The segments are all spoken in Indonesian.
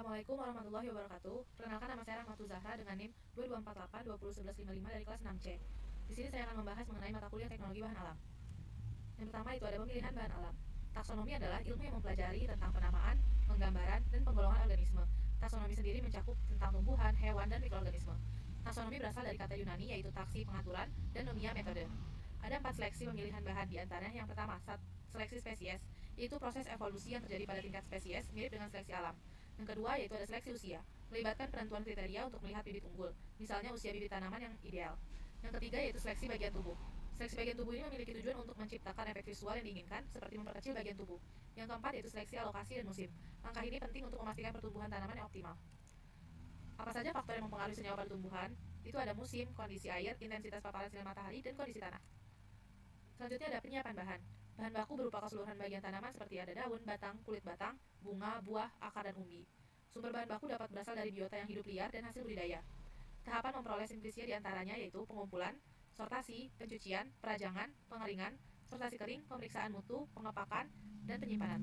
Assalamualaikum warahmatullahi wabarakatuh. Perkenalkan, nama saya Rahmatul Zahra dengan NIM 2248201155 dari kelas 6C. Di sini saya akan membahas mengenai mata kuliah teknologi bahan alam. Yang pertama itu ada pemilihan bahan alam. Taksonomi adalah ilmu yang mempelajari tentang penamaan, penggambaran, dan penggolongan organisme. Taksonomi sendiri mencakup tentang tumbuhan, hewan, dan mikroorganisme. Taksonomi berasal dari kata Yunani yaitu taksi pengaturan dan nomia metode. Ada 4 seleksi pemilihan bahan, di antaranya yang pertama, seleksi spesies, yaitu proses evolusi yang terjadi pada tingkat spesies mirip dengan seleksi alam. Yang kedua yaitu ada seleksi usia, melibatkan penentuan kriteria untuk melihat bibit unggul, misalnya usia bibit tanaman yang ideal. Yang ketiga yaitu seleksi bagian tubuh. Seleksi bagian tubuh ini memiliki tujuan untuk menciptakan efek visual yang diinginkan, seperti memperkecil bagian tubuh. Yang keempat yaitu seleksi alokasi dan musim. Langkah ini penting untuk memastikan pertumbuhan tanaman yang optimal. Apa saja faktor yang mempengaruhi senyawa pada tumbuhan? Itu ada musim, kondisi air, intensitas paparan sinar matahari, dan kondisi tanah. Selanjutnya ada penyiapan bahan. Bahan baku berupa keseluruhan bagian tanaman seperti ada daun, batang, kulit batang, bunga, buah, akar, dan umbi. Sumber bahan baku dapat berasal dari biota yang hidup liar dan hasil budidaya. Tahapan memperoleh simplisia diantaranya yaitu pengumpulan, sortasi, pencucian, perajangan, pengeringan, sortasi kering, pemeriksaan mutu, pengepakan, dan penyimpanan.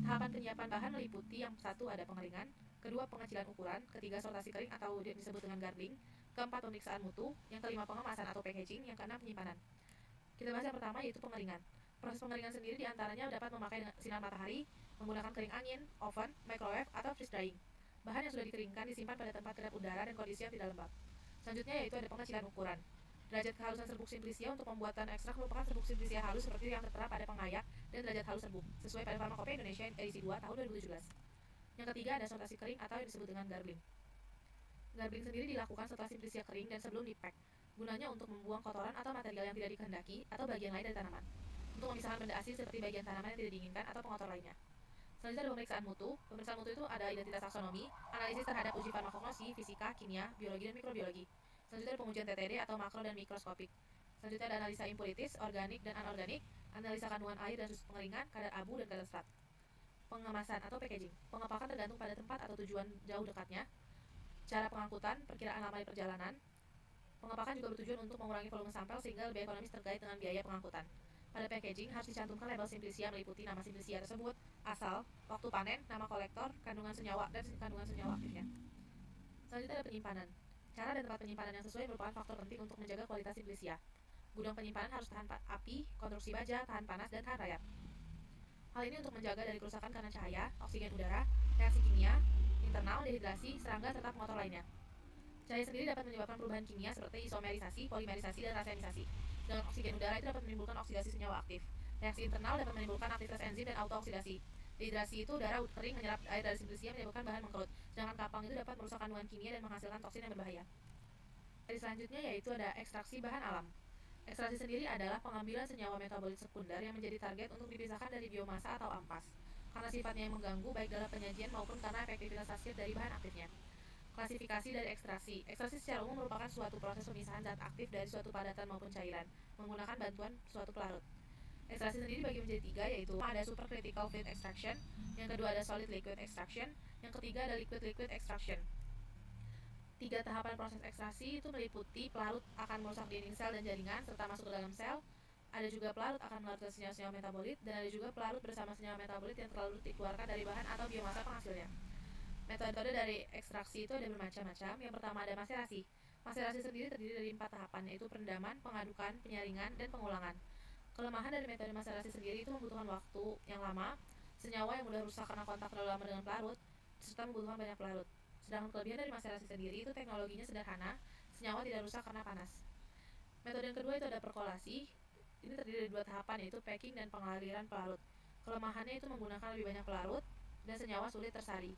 Tahapan penyiapan bahan meliputi yang satu ada pengeringan, kedua pengecilan ukuran, ketiga sortasi kering atau disebut dengan garbling, keempat pemeriksaan mutu, yang kelima pengemasan atau packaging, yang keenam penyimpanan. Kita bahas yang pertama yaitu pengeringan. Proses pengeringan sendiri diantaranya dapat memakai sinar matahari, menggunakan kering angin, oven, microwave, atau freeze drying. Bahan yang sudah dikeringkan disimpan pada tempat kedap udara dan kondisi yang tidak lembab. Selanjutnya yaitu ada pengecilan ukuran. Derajat kehalusan serbuk simplisia untuk pembuatan ekstrak merupakan serbuk simplisia halus seperti yang tertera pada pengayak dan derajat halus serbuk, sesuai pada Farmakopeia Indonesia edisi 2 tahun 2017. Yang ketiga ada sortasi kering atau yang disebut dengan garbling. Garbling sendiri dilakukan setelah simplisia kering dan sebelum dipack, gunanya untuk membuang kotoran atau material yang tidak dikehendaki atau bagian lain dari tanaman, untuk memisahkan benda asing seperti bagian tanaman yang tidak diinginkan atau pengotor lainnya. Selanjutnya ada pemeriksaan mutu. Pemeriksaan mutu itu ada identitas taksonomi, analisis terhadap uji farmakognosi, fisika, kimia, biologi, dan mikrobiologi. Selanjutnya ada pengujian TTD atau makro dan mikroskopik. Selanjutnya ada analisa impurities, organik dan anorganik, analisa kandungan air dan susu pengeringan, kadar abu dan kadar serat. Pengemasan atau packaging. Pengepakan tergantung pada tempat atau tujuan jauh dekatnya. Cara pengangkutan, perkiraan lama di perjalanan. Pengepakan juga bertujuan untuk mengurangi volume sampel sehingga lebih ekonomis terkait dengan biaya pengangkutan. Pada packaging harus dicantumkan label simplisia meliputi nama simplisia tersebut, asal, waktu panen, nama kolektor, kandungan senyawa, dan kandungan senyawa aktifnya. Selanjutnya ada penyimpanan. Cara dan tempat penyimpanan yang sesuai merupakan faktor penting untuk menjaga kualitas simplisia. Gudang penyimpanan harus tahan api, konstruksi baja, tahan panas, dan tahan rayap. Hal ini untuk menjaga dari kerusakan karena cahaya, oksigen udara, reaksi kimia, internal, dehidrasi, serangga, serta pengotor lainnya. Cahaya sendiri dapat menyebabkan perubahan kimia seperti isomerisasi, polimerisasi, dan rasenisasi. Dengan oksigen udara itu dapat menimbulkan oksidasi senyawa aktif. Reaksi internal dapat menimbulkan aktivitas enzim dan autooksidasi. Dehidrasi itu udara kering menyerap air dari simplisia menyebabkan bahan mengkerut. Sedangkan kapang itu dapat merusak kandungan kimia dan menghasilkan toksin yang berbahaya. Jadi selanjutnya yaitu ada ekstraksi bahan alam. Ekstraksi sendiri adalah pengambilan senyawa metabolit sekunder yang menjadi target untuk dipisahkan dari biomasa atau ampas, karena sifatnya yang mengganggu baik dalam penyajian maupun karena efektivitas hasil dari bahan aktifnya. Klasifikasi dari ekstraksi. Ekstraksi secara umum merupakan suatu proses pemisahan zat aktif dari suatu padatan maupun cairan menggunakan bantuan suatu pelarut. Ekstraksi sendiri bagi menjadi tiga, yaitu ada supercritical fluid extraction, yang kedua ada solid liquid extraction, yang ketiga ada liquid liquid extraction. Tiga tahapan proses ekstraksi itu meliputi pelarut akan merusak dinding sel dan jaringan serta masuk ke dalam sel. Ada juga pelarut akan melarutkan senyawa-senyawa metabolit, dan ada juga pelarut bersama senyawa metabolit yang terlalu dikeluarkan dari bahan atau biomasa penghasilnya. Metode dari ekstraksi itu ada bermacam-macam. Yang pertama ada maserasi. Maserasi sendiri terdiri dari 4 tahapan, yaitu perendaman, pengadukan, penyaringan, dan pengulangan. Kelemahan dari metode maserasi sendiri itu membutuhkan waktu yang lama, senyawa yang mudah rusak karena kontak terlalu lama dengan pelarut, serta membutuhkan banyak pelarut. Sedangkan kelebihan dari maserasi sendiri itu teknologinya sederhana, senyawa tidak rusak karena panas. Metode yang kedua itu ada perkolasi. Ini terdiri dari 2 tahapan, yaitu packing dan pengaliran pelarut. Kelemahannya itu menggunakan lebih banyak pelarut dan senyawa sulit tersari.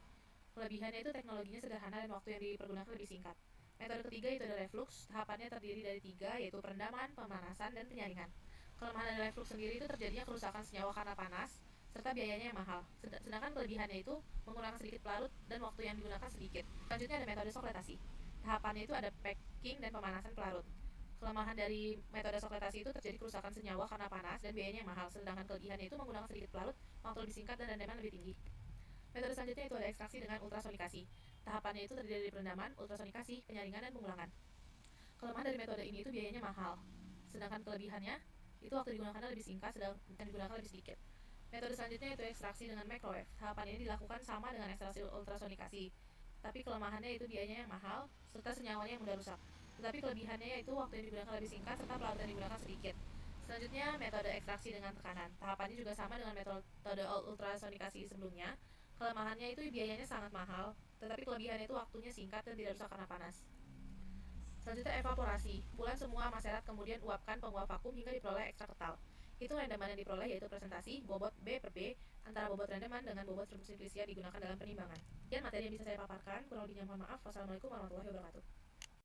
Kelebihannya itu teknologinya sederhana dan waktu yang dipergunakan lebih singkat. Metode ketiga itu ada reflux. Tahapannya terdiri dari 3, yaitu perendaman, pemanasan, dan penyaringan. Kelemahan dari reflux sendiri itu terjadinya kerusakan senyawa karena panas, serta biayanya yang mahal. Sedangkan kelebihannya itu menggunakan sedikit pelarut dan waktu yang digunakan sedikit. Selanjutnya ada metode sokletasi. Tahapannya itu ada packing dan pemanasan pelarut. Kelemahan dari metode sokletasi itu terjadi kerusakan senyawa karena panas dan biayanya yang mahal. Sedangkan kelebihannya itu menggunakan sedikit pelarut, waktu lebih singkat, dan rendaman lebih tinggi. Metode selanjutnya itu ada ekstraksi dengan ultrasonikasi. Tahapannya itu terdiri dari perendaman, ultrasonikasi, penyaringan, dan pengulangan. Kelemahan dari metode ini itu biayanya mahal. Sedangkan kelebihannya itu waktu digunakannya lebih singkat dan digunakan lebih sedikit. Metode selanjutnya yaitu ekstraksi dengan microwave. Tahapan ini dilakukan sama dengan ekstraksi ultrasonikasi, tapi kelemahannya yaitu biayanya yang mahal, serta senyawanya yang mudah rusak. Tetapi kelebihannya yaitu waktu yang digunakan lebih singkat, serta pelarutan yang digunakan sedikit. Selanjutnya, metode ekstraksi dengan tekanan. Tahapannya juga sama dengan metode ultrasonikasi sebelumnya. Kelemahannya itu biayanya sangat mahal, tetapi kelebihannya itu waktunya singkat dan tidak rusak karena panas. Selanjutnya, evaporasi. Pulang semua maserat kemudian uapkan penguap vakum hingga diperoleh ekstrak kental. Hitung rendaman yang diperoleh yaitu presentasi bobot B per B antara bobot rendaman dengan bobot struktur simplisia digunakan dalam penimbangan. Sekian materi yang bisa saya paparkan, kurang lebihnya mohon maaf. Wassalamualaikum warahmatullahi wabarakatuh.